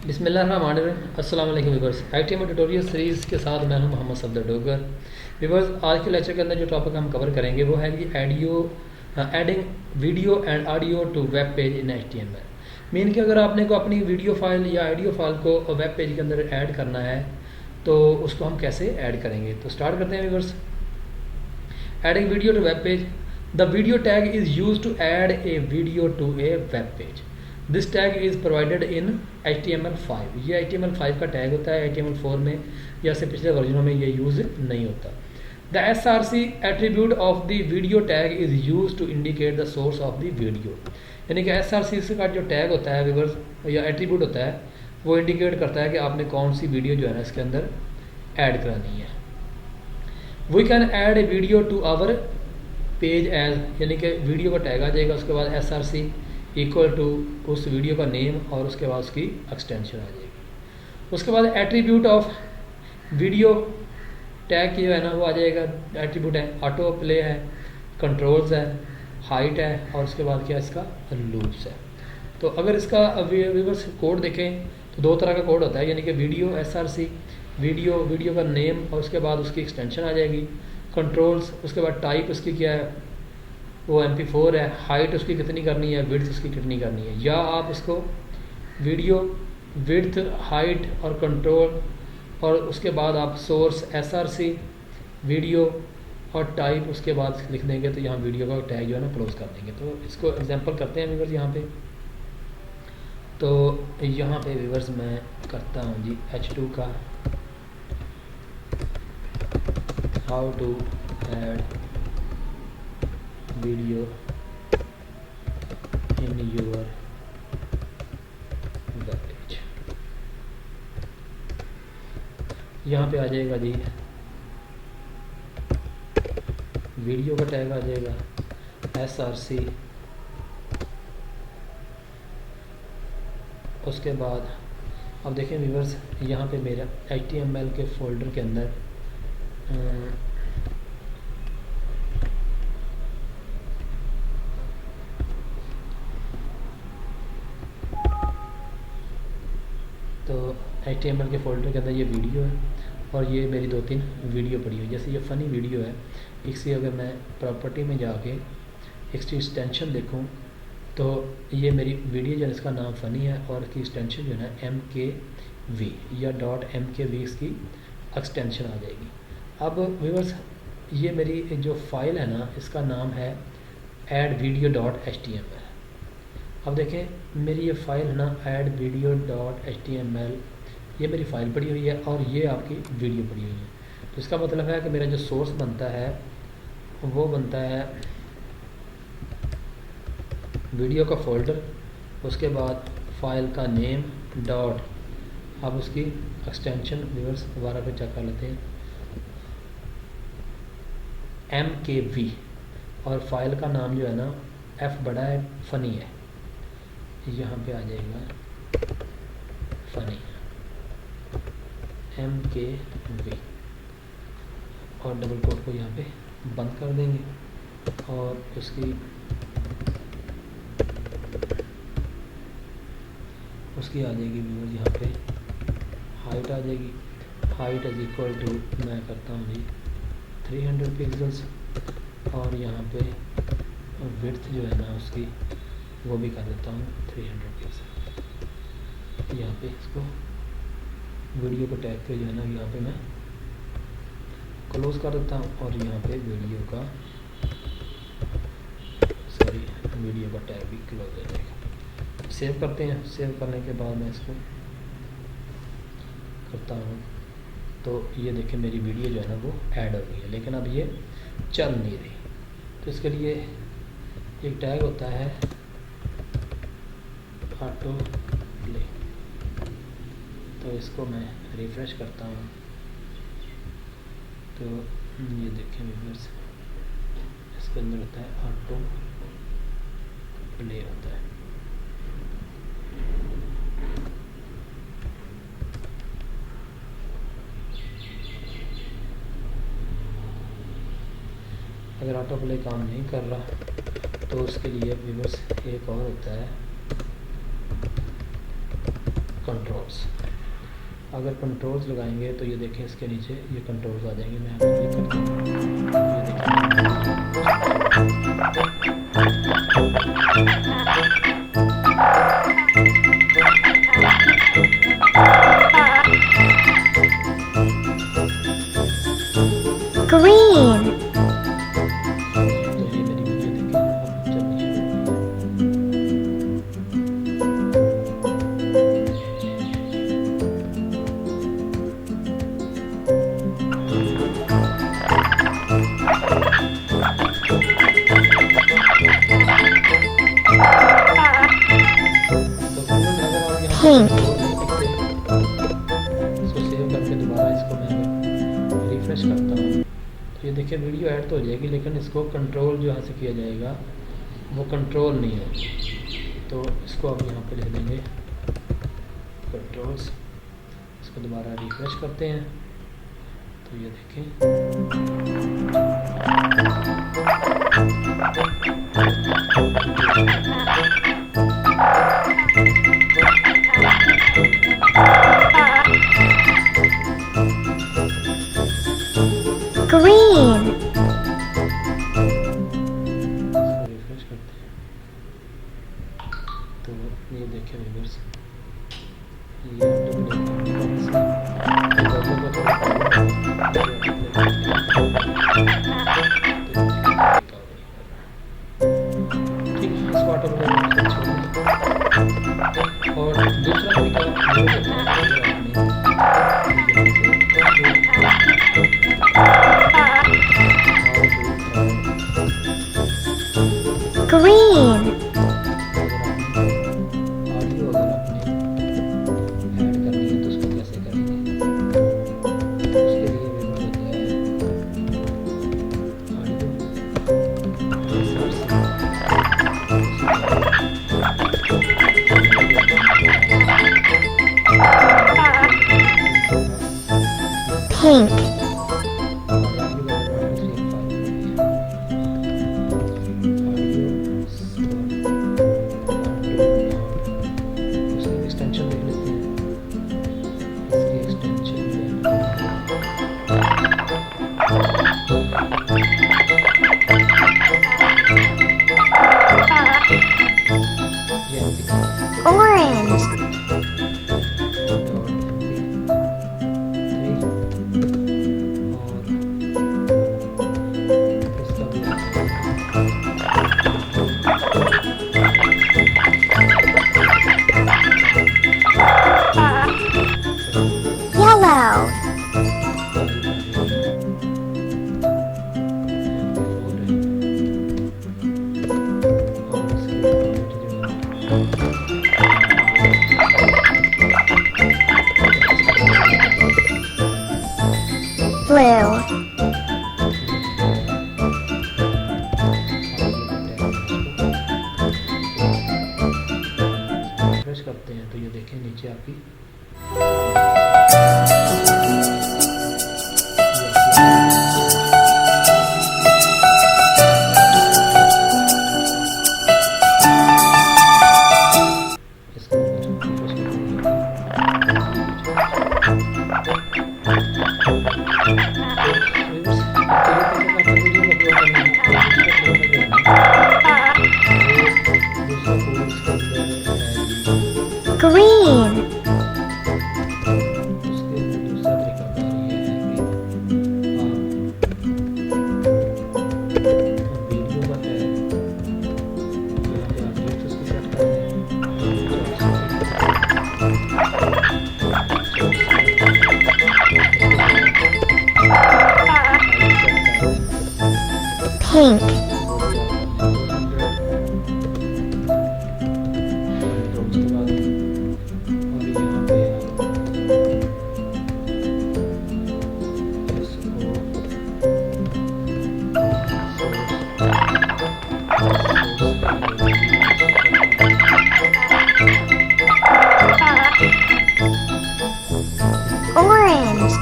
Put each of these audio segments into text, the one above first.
बिस्मिल्लाहिर्रहमानिर्रहीम। अस्सलाम वालेकुम व्यूअर्स। ITM ट्यूटोरियल सीरीज़ के साथ मैं हूं मोहम्मद सफदर डोगर। व्यूअर्स, आज के लेक्चर के अंदर जो टॉपिक हम कवर करेंगे वो है कि adding video and audio to web page in HTML। Mean कि अगर आपने को अपनी वीडियो फाइल या ऑडियो फाइल को वेब पेज के अंदर ऐड करना है तो उसको हम कैसे ऐड करेंगे। तो स्टार्ट करते हैं viewers. Adding video to web page. The video tag is use to add a video to a web page. This tag is provided in HTML5। ये HTML5 का टैग होता है। HTML4 में या से पिछले वर्जनों में ये यूज़ नहीं होता। The SRC attribute of the video tag is use to indicate the source of the video. यानी कि SRC का जो टैग होता है व्यूअर्स या एट्रीब्यूट होता है वो इंडिकेट करता है कि आपने कौन सी वीडियो जो है ना इसके अंदर ऐड करानी है। We can add a video to our page as, यानी कि वीडियो का टैग आ जाएगा, उसके बाद SRC इक्वल टू उस वीडियो का नेम और उसके बाद उसकी एक्सटेंशन आ जाएगी। उसके बाद एट्रीब्यूट ऑफ वीडियो टैग की जो है ना वो आ जाएगा। एट्रीब्यूट है ऑटो प्ले है, कंट्रोल्स है, हाइट है और उसके बाद क्या इसका लूप्स है। तो अगर इसका व्यूअर्स कोड देखें तो दो तरह का कोड होता है, यानी कि वीडियो SRC वीडियो का नेम और उसके बाद उसकी एक्सटेंशन आ जाएगी। कंट्रोल्स, उसके बाद टाइप उसकी क्या है वो MP4 है, हाइट उसकी कितनी करनी है, विड्थ उसकी कितनी करनी है। या आप इसको वीडियो विड्थ हाइट और कंट्रोल और उसके बाद आप सोर्स SRC वीडियो और टाइप उसके बाद लिख देंगे तो यहाँ वीडियो का टैग जो है ना क्लोज कर देंगे। तो इसको एग्जांपल करते हैं व्यूअर्स यहाँ पे। तो यहाँ पे व्यूअर्स मैं करता हूँ जी H2 का how to add video in your web page. यहाँ पे आ जाएगा जी वीडियो का टैग आ जाएगा SRC, उसके बाद अब देखें व्यूअर्स यहाँ पे मेरा HTML के फोल्डर के अंदर तो HTML के फोल्डर के अंदर ये वीडियो है और ये मेरी 2-3 वीडियो पड़ी हुई। जैसे ये फ़नी वीडियो है, इसकी अगर मैं प्रॉपर्टी में जाके इसकी एक्सटेंशन देखूं तो ये मेरी वीडियो जो है इसका नाम फ़नी है और इसकी एक्सटेंशन जो है ना MKV या .mkv इसकी एक्सटेंशन आ जाएगी। अब व्यूअर्स ये मेरी जो फाइल है ना इसका नाम है addvideo.html। अब देखें मेरी ये फाइल है ना addvideo.html, ये मेरी फ़ाइल पड़ी हुई है और ये आपकी वीडियो पड़ी हुई है। तो इसका मतलब है कि मेरा जो सोर्स बनता है वो बनता है वीडियो का फोल्डर, उसके बाद फाइल का नेम डॉट, अब उसकी एक्सटेंशन व्यूअर्स दोबारा पे चेक कर लेते हैं MKV और फाइल का नाम जो है ना F बड़ा है फ़नी है, यहाँ पे आ जाएगा फ़नी MKV और डबल कोट को यहाँ पे बंद कर देंगे और उसकी आ जाएगी व्यूअर्स यहाँ पे हाइट आ जाएगी। हाइट इज इक्वल टू मैं करता हूँ जी 300 पिक्सल्स और यहाँ पे विड्थ जो है ना उसकी वो भी कर देता हूँ 300 पिक्सल। यहाँ पे इसको वीडियो को टैग पे जो है ना यहाँ पे मैं क्लोज कर देता हूँ और यहाँ पे वीडियो का टैग भी क्लोज हो जाएगा। सेव करते हैं। सेव करने के बाद मैं इसको करता हूँ तो ये देखें मेरी वीडियो जो है ना वो ऐड हो गई है, लेकिन अब ये चल नहीं रही। तो इसके लिए एक टैग होता है ऑटो प्ले, तो इसको मैं रिफ्रेश करता हूँ तो ये देखें व्यूअर्स इसके अंदर होता है ऑटो प्ले होता है। अगर ऑटो प्ले काम नहीं कर रहा तो उसके लिए व्यूअर्स एक और होता है कंट्रोल्स। अगर कंट्रोल्स लगाएंगे तो ये देखें इसके नीचे ये कंट्रोल्स आ जाएंगे। मैं यहाँ क्लिक करता हूँ, ये Green. तो ये मेरी वीडियो देखें अब चलनी शुरू हो गई। Pink. इसको सेव करके दोबारा इसको मैं रिफ्रेश करता हूँ तो ये देखिए वीडियो ऐड तो हो जाएगी, लेकिन इसको कंट्रोल जो यहाँ से किया जाएगा वो कंट्रोल नहीं है। तो इसको अब यहाँ पे ले लेंगे कंट्रोल्स, इसको दोबारा रिफ्रेश करते हैं तो ये देखें Green. रिफ्रेश करते हैं तो ये देखें व्यूअर्स, ये ठीक है, इसको ऑटोमेटिक और दूसरा तरीका ये होता है Green. ऑडियो अगर आपने ऐड करनी है तो उसको कैसे करेंगे, उसके लिए भी होता है Pink. एक्सटेंशन देख लेते हैं, इसकी extension Orange. Yellow. Blue. Fresh करते हैं तो ये देखें नीचे आपकी Green. उसके दूसरा तरीका ये है कि वीडियो का है यहाँ पे आप देख उसको सेट कर दें Pink. Orange.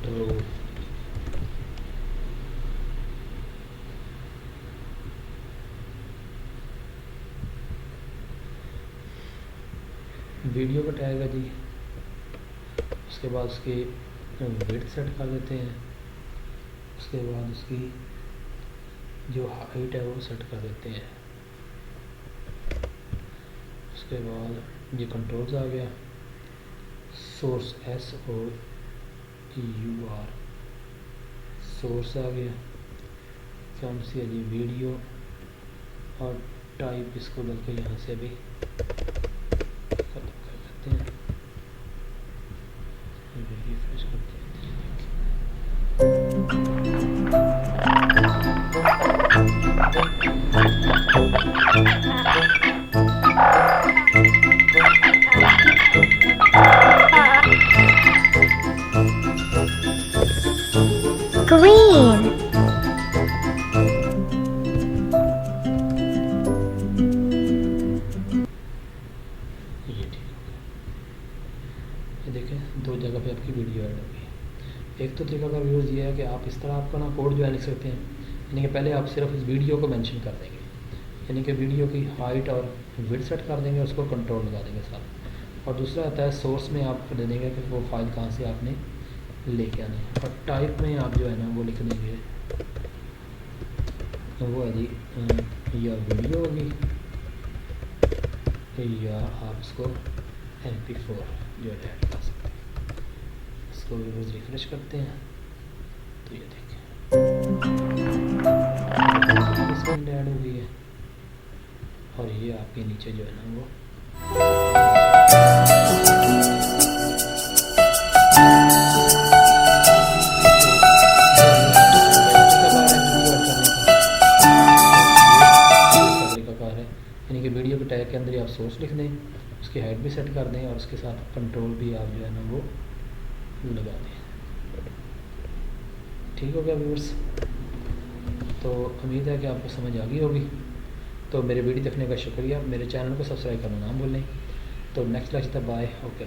कंट्रोल। वीडियो का टैग है जी, उसके बाद उसकी विड्थ सेट कर देते हैं, उसके बाद उसकी जो हाइट है वो सेट कर देते हैं। उसके बाद ये कंट्रोल्स आ गया, सोर्स SOUR सोर्स आ गया, कौन सी है जी वीडियो, और टाइप इसको बल्कि यहाँ से भी खत्म कर देते हैं, रिफ्रेश करते हैं। Green. ये ठीक हो गया। ये देखें दो जगह पे आपकी वीडियो ऐड होगी। एक तो तरीका का व्यूज़ ये है कि आप इस तरह आपका ना कोड जो है लिख सकते हैं, यानी कि पहले आप सिर्फ इस वीडियो को मेंशन कर देंगे, यानी कि वीडियो की हाइट और विड्थ सेट कर देंगे, उसको कंट्रोल लगा देंगे साथ। और दूसरा आता है सोर्स में आप दे देंगे कि वो फाइल कहाँ से आपने लेके आनी है, और टाइप में आप जो है ना वो लिख देंगे, तो वो है जी या वीडियो होगी या आप इसको MP4 जो है ऐड कर सकते हैं। इसको भी रोज़ रिफ्रेश करते हैं तो ये देखें इसमें ऐड हो गई है, और ये आपके नीचे जो है ना वो यानी कि वीडियो के टैग के अंदर ही आप सोर्स लिख दें, उसकी हाइट भी सेट कर दें, और उसके साथ कंट्रोल भी आप जो है ना वो लगा दें। ठीक हो गया व्यूअर्स, तो उम्मीद है कि आपको समझ आ गई होगी। तो मेरे वीडियो देखने का शुक्रिया, मेरे चैनल को सब्सक्राइब करना ना भूलें। तो नेक्स्ट लेक्चर तक बाय, ओके।